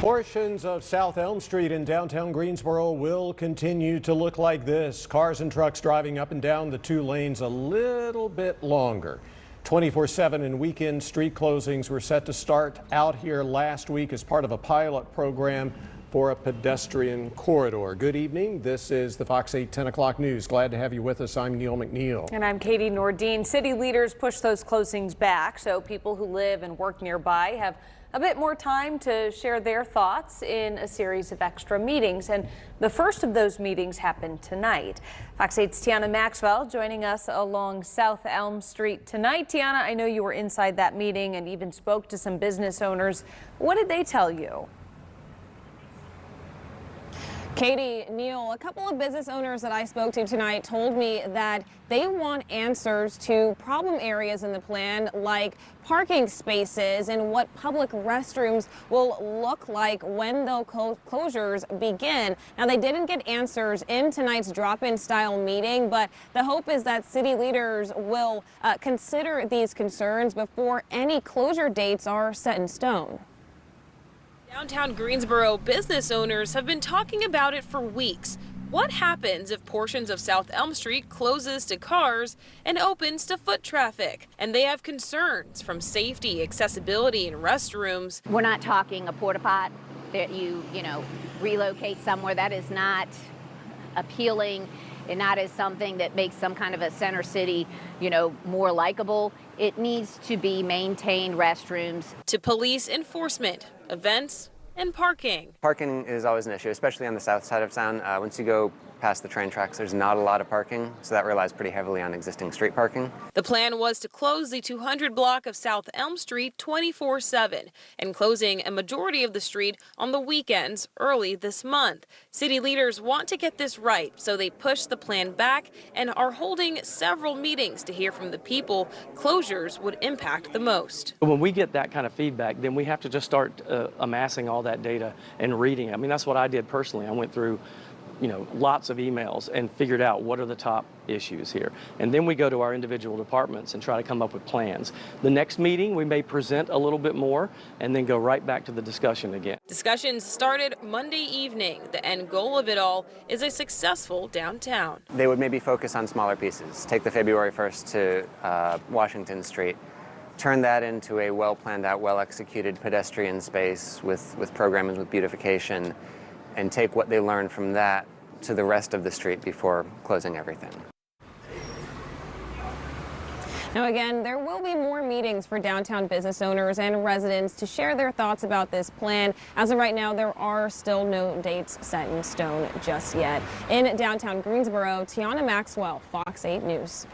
Portions of South Elm Street in downtown Greensboro will continue to look like this. Cars and trucks driving up and down the two lanes a little bit longer. 24/7 and weekend street closings were set to start out here last week as part of a pilot program for a pedestrian corridor. Good evening. This is the Fox 8 10 o'clock news. Glad to have you with us. I'm Neil McNeil. And I'm Katie Nordine. City leaders push those closings back so people who live and work nearby have a bit more time to share their thoughts in a series of extra meetings. And the first of those meetings happened tonight. Fox 8's Tiana Maxwell joining us along South Elm Street tonight. Tiana, I know you were inside that meeting and even spoke to some business owners. What did they tell you? Katie, Neil, a couple of business owners that I spoke to tonight told me that they want answers to problem areas in the plan, like parking spaces and what public restrooms will look like when the closures begin. Now, they didn't get answers in tonight's drop-in style meeting, but the hope is that city leaders will consider these concerns before any closure dates are set in stone. Downtown Greensboro business owners have been talking about it for weeks. What happens if portions of South Elm Street closes to cars and opens to foot traffic? And they have concerns from safety, accessibility, and restrooms. We're not talking a porta pot that you relocate somewhere. That is not appealing, and not as something that makes some kind of a center city, more likable. It needs to be maintained restrooms. To police enforcement, events, and parking. Parking is always an issue, especially on the south side of town. Once you go past the train tracks, there's not a lot of parking, so that relies pretty heavily on existing street parking. The plan was to close the 200 block of South Elm Street 24/7 and closing a majority of the street on the weekends early this month. City leaders want to get this right, so they pushed the plan back and are holding several meetings to hear from the people closures would impact the most. When we get that kind of feedback, then we have to just start amassing all that data and reading. I mean, that's what I did personally. I went through lots of emails and figured out what are the top issues here. And then we go to our individual departments and try to come up with plans. The next meeting, we may present a little bit more and then go right back to the discussion again. Discussions started Monday evening. The end goal of it all is a successful downtown. They would maybe focus on smaller pieces. Take the February 1st to Washington Street. Turn that into a well-planned out, well-executed pedestrian space with programming, with beautification, and take what they learned from that to the rest of the street before closing everything. Now, again, there will be more meetings for downtown business owners and residents to share their thoughts about this plan. As of right now, there are still no dates set in stone just yet. In downtown Greensboro, Tiana Maxwell, Fox 8 News.